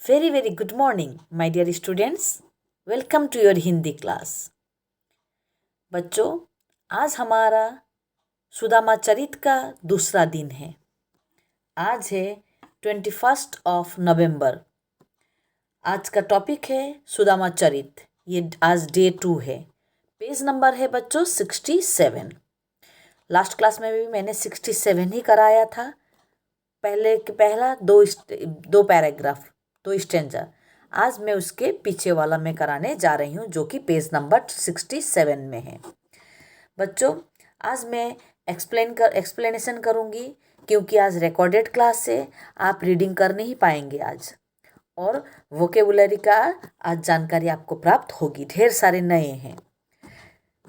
Very good morning, my dear students. Welcome to your Hindi class. बच्चों, आज हमारा सुदामा चरित का दूसरा दिन है. आज है 21 नवंबर. आज का टॉपिक है सुदामा चरित. ये आज डे 2 है. पेज नंबर है बच्चों 67. लास्ट क्लास में भी मैंने 67 ही कराया था. पहला दो पैराग्राफ, 2 स्टेंजा. आज मैं उसके पीछे वाला मैं कराने जा रही हूँ, जो कि पेज नंबर 67 में है. बच्चों, आज मैं एक्सप्लेनेशन करूँगी, क्योंकि आज रिकॉर्डेड क्लास से आप रीडिंग कर नहीं पाएंगे आज, और वोकेबुलरी का आज जानकारी आपको प्राप्त होगी. ढेर सारे नए हैं.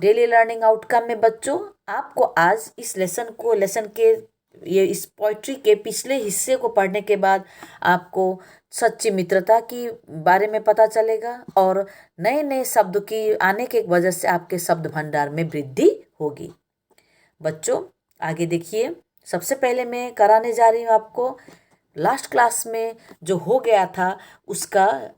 डेली लर्निंग आउटकम में बच्चों, आपको आज इस लेसन के इस पोइट्री के पिछले हिस्से को पढ़ने के बाद आपको सच्ची मित्रता की बारे में पता चलेगा, और नए नए शब्द की आने के वजह से आपके शब्द भंडार में वृद्धि होगी. बच्चों, आगे देखिए. सबसे पहले मैं कराने जा रही हूँ आपको लास्ट क्लास में जो हो गया था उसका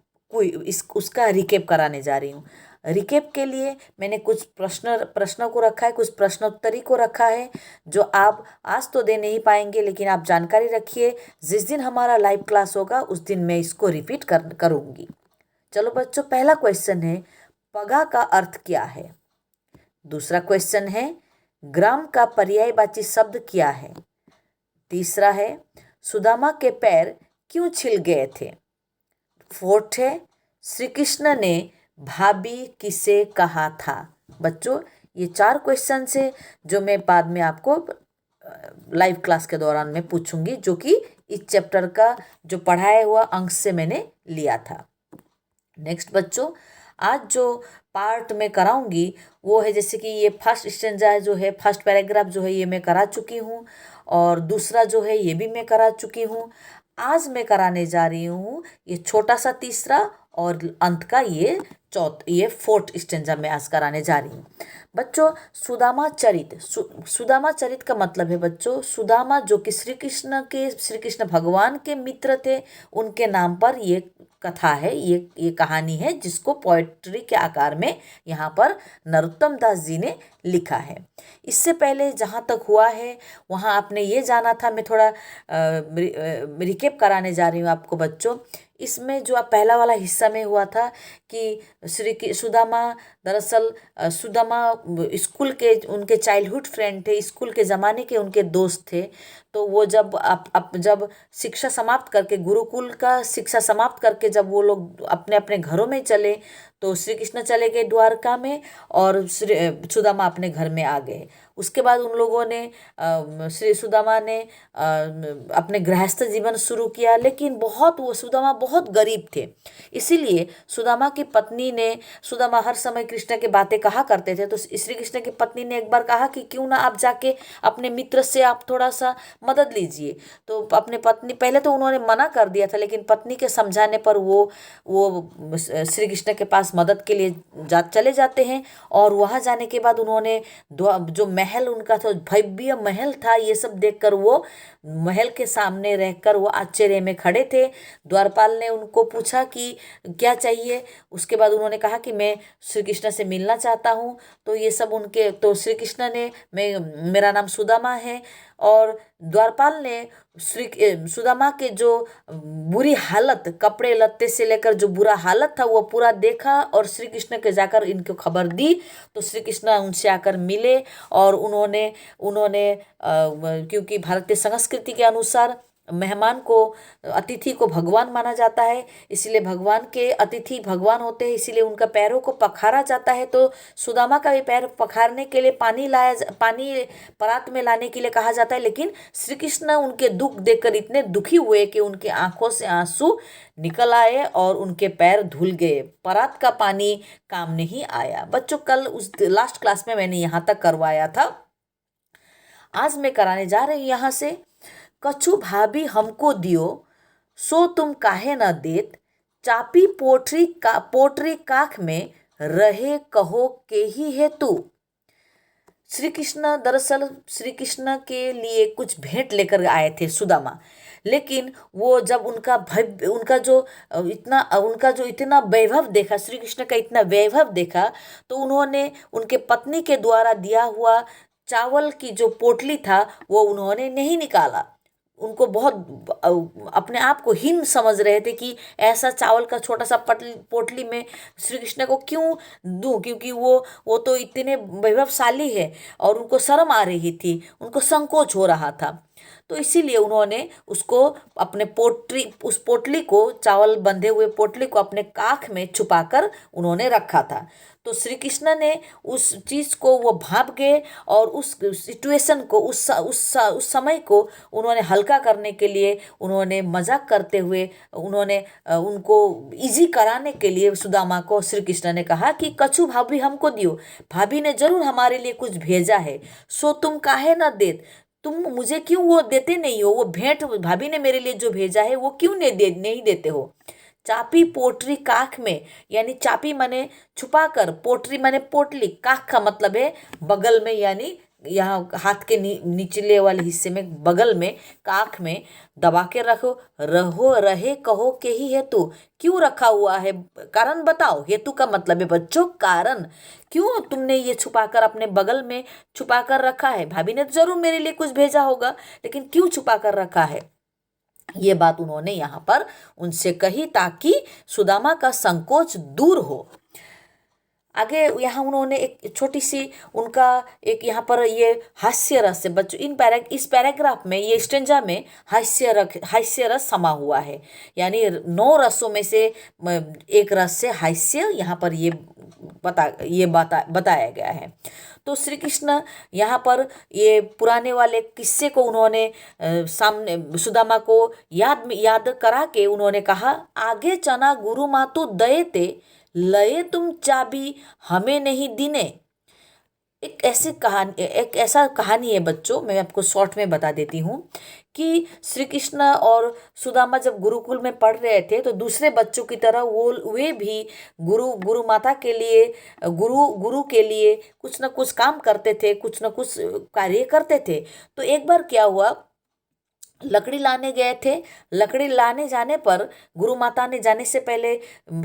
रिकेप कराने जा रही हूँ. रिकेप के लिए मैंने कुछ प्रश्नों को रखा है, कुछ प्रश्नोत्तरी को रखा है, जो आप आज तो दे नहीं पाएंगे, लेकिन आप जानकारी रखिए. जिस दिन हमारा लाइव क्लास होगा उस दिन मैं इसको रिपीट करूँगी. चलो बच्चों, पहला क्वेश्चन है, पगा का अर्थ क्या है. दूसरा क्वेश्चन है, ग्राम का पर्यायवाची शब्द क्या है. तीसरा है, सुदामा के पैर क्यों छिल गए थे. फोर्थ है, श्री कृष्ण ने भाभी किसे कहा था. बच्चों, ये 4 क्वेश्चन से जो मैं बाद में आपको लाइव क्लास के दौरान में पूछूंगी, जो कि इस चैप्टर का जो पढ़ाया हुआ अंक से मैंने लिया था. नेक्स्ट बच्चों, आज जो पार्ट में कराऊंगी वो है, जैसे कि ये फर्स्ट स्टेंजा जो है, फर्स्ट पैराग्राफ जो है, ये मैं करा चुकी हूँ, और दूसरा जो है ये भी मैं करा चुकी हूँ. आज मैं कराने जा रही हूँ ये छोटा सा तीसरा, और अंत का ये फोर्थ स्टेंजा में आज कराने जा रही हूँ. बच्चों, सुदामा चरित का मतलब है बच्चों, सुदामा जो कि श्री कृष्ण भगवान के मित्र थे, उनके नाम पर ये कथा है, ये कहानी है, जिसको पोएट्री के आकार में यहाँ पर नरोत्तम दास जी ने लिखा है. इससे पहले जहाँ तक हुआ है वहाँ आपने ये जाना था. मैं थोड़ा रिकेप कराने जा रही हूँ आपको बच्चों. इसमें जो पहला वाला हिस्सा में हुआ था कि सुदामा, दरअसल सुदामा स्कूल के उनके चाइल्डहुड फ्रेंड थे, स्कूल के ज़माने के उनके दोस्त थे. तो वो जब शिक्षा समाप्त करके, गुरुकुल का शिक्षा समाप्त करके जब वो लोग अपने अपने घरों में चले, तो श्री कृष्ण चले गए द्वारका में, और सुदामा अपने घर में आ गए. उसके बाद उन लोगों ने श्री सुदामा ने अपने गृहस्थ जीवन शुरू किया, लेकिन सुदामा बहुत गरीब थे. इसीलिए सुदामा हर समय कृष्ण की बातें कहा करते थे. तो श्री कृष्ण की पत्नी ने एक बार कहा कि क्यों ना आप जाके अपने मित्र से आप थोड़ा सा मदद लीजिए. तो अपने पत्नी, पहले तो उन्होंने मना कर दिया था, लेकिन पत्नी के समझाने पर वो श्री कृष्ण के पास मदद के लिए चले जाते हैं. और वहाँ जाने के बाद उन्होंने जो महल उनका था, भव्य महल था, ये सब देखकर वो महल के सामने रहकर वो आश्चर्य में खड़े थे. द्वारपाल ने उनको पूछा कि क्या चाहिए. उसके बाद उन्होंने कहा कि मैं श्री कृष्ण से मिलना चाहता हूँ. तो ये सब तो श्री कृष्ण ने, मेरा नाम सुदामा है, और द्वारपाल ने सुदामा के जो बुरी हालत, कपड़े लत्ते से लेकर जो बुरा हालत था वो पूरा देखा, और श्री कृष्ण के जाकर इनको खबर दी. तो श्री कृष्ण उनसे आकर मिले, और उन्होंने क्योंकि भारतीय संस्कृति के अनुसार अतिथि को भगवान माना जाता है, इसलिए भगवान के अतिथि भगवान होते हैं, इसलिए उनका पैरों को पखारा जाता है. तो सुदामा का भी पैर पखारने के लिए पानी परात में लाने के लिए कहा जाता है, लेकिन श्री कृष्ण उनके दुख देखकर इतने दुखी हुए कि उनके आंखों से आंसू निकल आए, और उनके पैर धुल गए. परात का पानी काम नहीं आया. बच्चों, कल उस लास्ट क्लास में मैंने यहाँ तक करवाया था. आज मैं कराने जा रही हूँ यहाँ से, कछु भाभी हमको दियो, सो तुम काहे न देत, चापी पोटरी काख में रहे कहो के ही है तू. श्री कृष्ण दरअसल श्री कृष्ण के लिए कुछ भेंट लेकर आए थे सुदामा। लेकिन वो जब उनका भव्य उनका जो इतना वैभव देखा, श्री कृष्ण का इतना वैभव देखा, तो उन्होंने उनके पत्नी के द्वारा दिया हुआ चावल की जो पोटली था वो उन्होंने नहीं निकाला। उनको बहुत अपने आप को हीन समझ रहे थे कि ऐसा चावल का छोटा सा पोटली में श्री कृष्ण को क्यों दूं, क्योंकि वो तो इतने वैभवशाली है, और उनको शर्म आ रही थी, उनको संकोच हो रहा था। तो इसीलिए उन्होंने उसको अपने उस पोटली को, चावल बंधे हुए पोटली को अपने काख में छुपाकर उन्होंने रखा था। तो श्री कृष्ण ने उस चीज़ को वो भाप गए, और उस सिचुएशन को, उस समय को उन्होंने हल्का करने के लिए, उन्होंने मजाक करते हुए, उन्होंने उनको इजी कराने के लिए सुदामा को श्री कृष्ण ने कहा कि कछु भाभी हमको दियो, भाभी ने जरूर हमारे लिए कुछ भेजा है, सो तुम काहे न देत, तुम मुझे क्यों वो देते नहीं हो, वो भेंट भाभी ने मेरे लिए जो भेजा है वो क्यों नहीं देते हो। चापी पोटरी काख में, यानी चापी माने छुपा कर, पोटरी माने पोटली, काख का मतलब है बगल में, यानी यहाँ हाथ के निचले वाले हिस्से में, बगल में, काख में दबा के रहे कहो के ही हेतु, क्यों रखा हुआ है, कारण बताओ। हेतु का मतलब है बच्चों कारण, क्यों तुमने ये छुपाकर अपने बगल में छुपाकर रखा है, भाभी ने जरूर मेरे लिए कुछ भेजा होगा, लेकिन क्यों छुपाकर रखा है। ये बात उन्होंने यहाँ पर उनसे कही ताकि सुदामा का संकोच दूर हो। आगे यहाँ उन्होंने एक छोटी सी उनका एक यहाँ पर ये हास्य रस है बच्चों, इस पैराग्राफ में, ये स्टेंजा में हास्य रस समा हुआ है, यानी 9 रसों में से एक रस से हास्य यहाँ पर ये बताया गया है। तो श्री कृष्ण यहाँ पर ये पुराने वाले किस्से को उन्होंने सामने सुदामा को याद करा के उन्होंने कहा, आगे चना गुरु मातु दये ते लये तुम चाबी हमें नहीं दिने। एक ऐसा कहानी है बच्चों, मैं आपको शॉर्ट में बता देती हूँ कि श्री कृष्ण और सुदामा जब गुरुकुल में पढ़ रहे थे, तो दूसरे बच्चों की तरह वे भी गुरु माता के लिए, गुरु के लिए कुछ न कुछ काम करते थे, कुछ न कुछ कार्य करते थे। तो एक बार क्या हुआ, लकड़ी लाने गए थे, लकड़ी लाने जाने पर गुरु माता ने जाने से पहले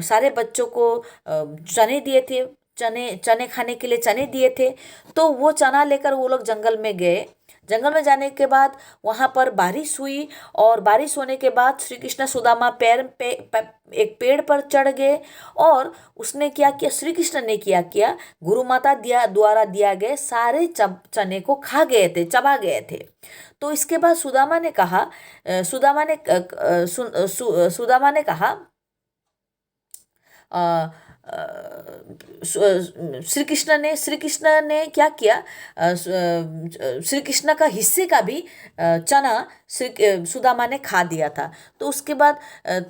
सारे बच्चों को चने दिए थे, चने खाने के लिए चने दिए थे। तो वो चना लेकर वो लोग जंगल में गए। जंगल में जाने के बाद वहाँ पर बारिश हुई, और बारिश होने के बाद श्री कृष्ण सुदामा एक पेड़ पर चढ़ गए, और उसने क्या किया, श्री कृष्ण ने क्या गुरु माता द्वारा दिया गए सारे चने को खा गए थे, चबा गए थे। तो इसके बाद सुदामा ने कहा श्री कृष्ण ने क्या किया, श्री कृष्ण का हिस्से का भी चना सुदामा ने खा दिया था। तो उसके बाद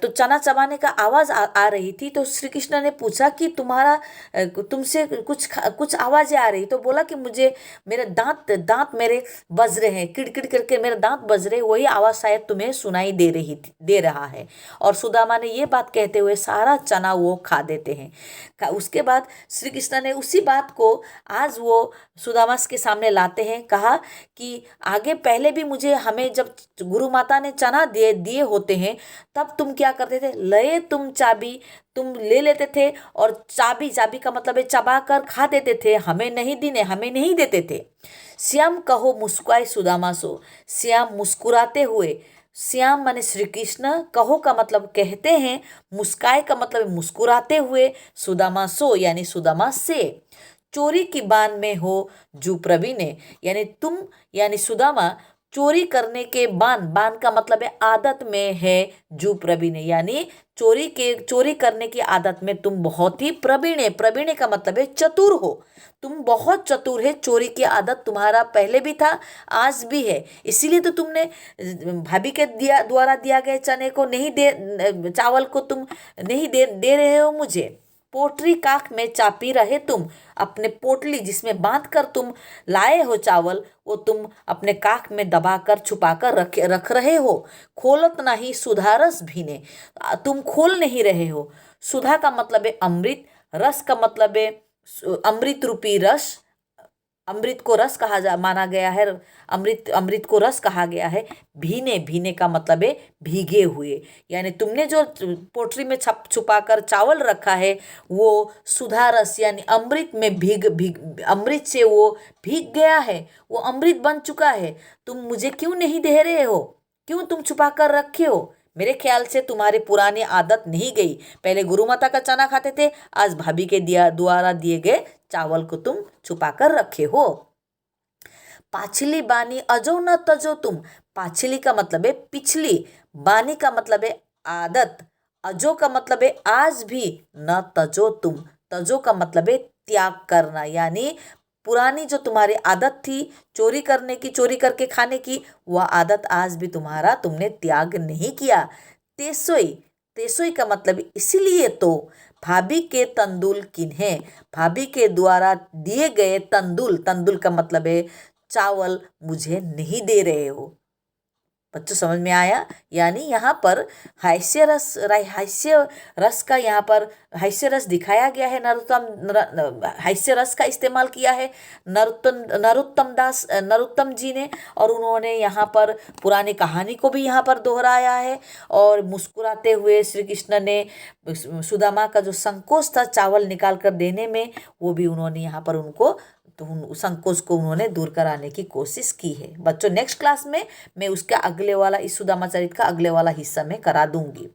तो चना चबाने का आवाज़ आ रही थी, तो श्री कृष्ण ने पूछा कि तुमसे कुछ आवाज़ें आ रही। तो बोला कि मुझे मेरे दांत मेरे बज रहे हैं, किड़किड़ करके मेरे दांत बज रहे, वही आवाज़ शायद तुम्हें सुनाई दे रहा है। और सुदामा ने ये बात कहते हुए सारा चना वो खा देते हैं। उसके बाद श्री कृष्ण ने उसी बात को आज वो सुदामा के सामने लाते हैं, कहा कि आगे पहले भी हमें जब गुरु माता ने चना दिए होते हैं, तब तुम क्या करते थे, लये तुम चाबी, तुम ले लेते थे, और चाबी का मतलब है चबा कर खा देते थे, हमें नहीं देते थे। श्याम कहो मुस्कुराए सुदामा सो, श्याम मुस्कुराते हुए, श्याम माने श्री कृष्ण, कहो का मतलब कहते हैं, मुस्काए का मतलब मुस्कुराते हुए, सुदामा सो यानी सुदामा से, चोरी की बान में हो जू प्रवीणे, यानी तुम यानी सुदामा चोरी करने के बान का मतलब है आदत में है जू प्रवीण, यानी चोरी करने की आदत में तुम बहुत ही प्रवीण का मतलब है चतुर हो, तुम बहुत चतुर है, चोरी की आदत तुम्हारा पहले भी था, आज भी है, इसीलिए तो तुमने भाभी के द्वारा दिया गए चने को चावल को तुम नहीं दे रहे हो मुझे। पोटरी काख में चापी रहे तुम, अपने पोटली जिसमें बांध कर तुम लाए हो चावल, वो तुम अपने काख में दबाकर छुपाकर रख रहे हो। खोलत नहीं सुधारस भीने, तुम खोल नहीं रहे हो। सुधा का मतलब है अमृत, रस का मतलब है अमृत रूपी रस, अमृत को रस माना गया है, अमृत को रस कहा गया है। भीने, भीने का मतलब है भीगे हुए, यानी तुमने जो पोटली में छुपा कर चावल रखा है वो सुधा रस यानी अमृत में अमृत से वो भीग गया है, वो अमृत बन चुका है। तुम मुझे क्यों नहीं दे रहे हो, क्यों तुम छुपा कर रखे हो? मेरे ख्याल से तुम्हारी पुरानी आदत नहीं गई। पहले गुरु माता का चना खाते थे, आज भाभी के द्वारा दिए गए चावल को तुम छुपा कर रखे हो। पाछली बानी अजो न तजो तुम। पाछली का मतलब है पिछली, बानी का मतलब है आदत, अजो का मतलब है आज भी, न तजो तुम, तजो का मतलब है त्याग करना, यानी पुरानी जो तुम्हारी आदत थी चोरी करने की, चोरी करके खाने की, वह आदत आज भी तुमने त्याग नहीं किया। तेसोई, तेसोई का मतलब इसीलिए तो भाभी के तंदुल किन्हें, भाभी के द्वारा दिए गए तंदुल, तंदुल का मतलब है चावल मुझे नहीं दे रहे हो। बच्चों समझ में आया? यानी यहाँ पर हास्य रस का यहाँ पर हास्य रस दिखाया गया है। हास्य रस का इस्तेमाल किया है नरोत्तम जी ने, और उन्होंने यहाँ पर पुरानी कहानी को भी यहाँ पर दोहराया है। और मुस्कुराते हुए श्री कृष्ण ने सुदामा का जो संकोच था चावल निकाल कर देने में, वो भी उन्होंने यहाँ पर उनको तो संकोच को उन्होंने दूर कराने की कोशिश की है। बच्चों नेक्स्ट क्लास में मैं उसका अगले वाला, इस सुदामा चरित्र का अगले वाला हिस्सा में करा दूंगी।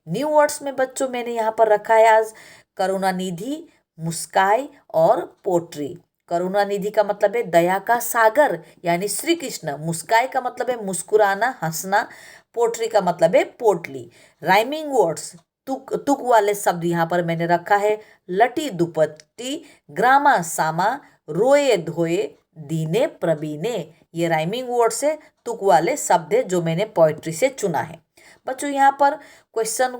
न्यू वर्ड्स में बच्चों मैंने यहाँ पर रखा है आज करुणानिधि, मुस्काई और पोट्री। करुणानिधि का मतलब है दया का सागर यानी श्री कृष्ण। मुस्काई का मतलब है मुस्कुराना, हंसना। पोट्री का मतलब है पोटली। राइमिंग वर्ड्स, तुक वाले शब्द यहाँ पर मैंने रखा है लटी दुपट्टी, ग्रामा सामा, रोए धोए, दीने प्रवीणे। ये राइमिंग वर्ड से तुक वाले शब्द है जो मैंने पोइट्री से चुना है। बच्चों यहाँ पर क्वेश्चन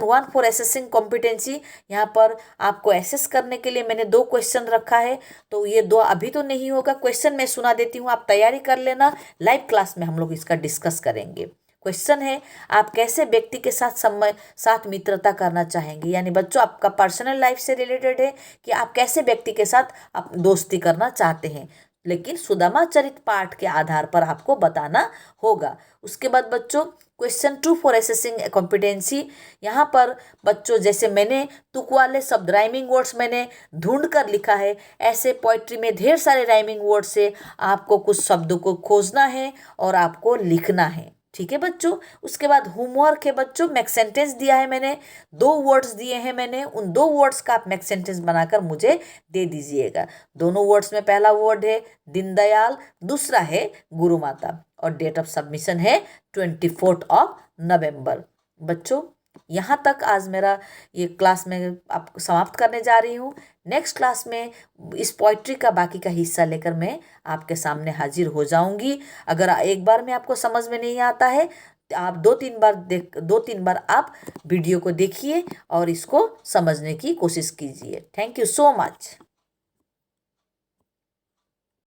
1 फॉर एसेसिंग कॉम्पिटेंसी, यहाँ पर आपको एसेस करने के लिए मैंने 2 क्वेश्चन रखा है। तो ये 2 अभी तो नहीं होगा, क्वेश्चन मैं सुना देती हूँ, आप तैयारी कर लेना, लाइव क्लास में हम लोग इसका डिस्कस करेंगे। क्वेश्चन है आप कैसे व्यक्ति के साथ मित्रता करना चाहेंगे, यानी बच्चों आपका पर्सनल लाइफ से रिलेटेड है कि आप कैसे व्यक्ति के साथ आप दोस्ती करना चाहते हैं, लेकिन सुदामा चरित पाठ के आधार पर आपको बताना होगा। उसके बाद बच्चों क्वेश्चन 2 फॉर एसेसिंग कॉम्पिटेंसी, यहाँ पर बच्चों जैसे मैंने तुक वाले शब्द राइमिंग वर्ड्स मैंने ढूंढ कर लिखा है, ऐसे पोइट्री में ढेर सारे राइमिंग वर्ड से आपको कुछ शब्दों को खोजना है और आपको लिखना है। ठीक है बच्चों। उसके बाद होमवर्क है बच्चों, मैक सेंटेंस दिया है मैंने, 2 वर्ड्स दिए हैं मैंने, उन 2 वर्ड्स का आप मैक सेंटेंस बनाकर मुझे दे दीजिएगा। दोनों वर्ड्स में पहला वर्ड है दीनदयाल, दूसरा है गुरु माता, और डेट ऑफ सबमिशन है 24 नवंबर। बच्चों यहाँ तक आज मेरा ये क्लास में आपको समाप्त करने जा रही हूँ। नेक्स्ट क्लास में इस पोइट्री का बाकी का हिस्सा लेकर मैं आपके सामने हाजिर हो जाऊंगी। अगर एक बार में आपको समझ में नहीं आता है तो आप 2-3 बार आप वीडियो को देखिए और इसको समझने की कोशिश कीजिए। Thank you so much.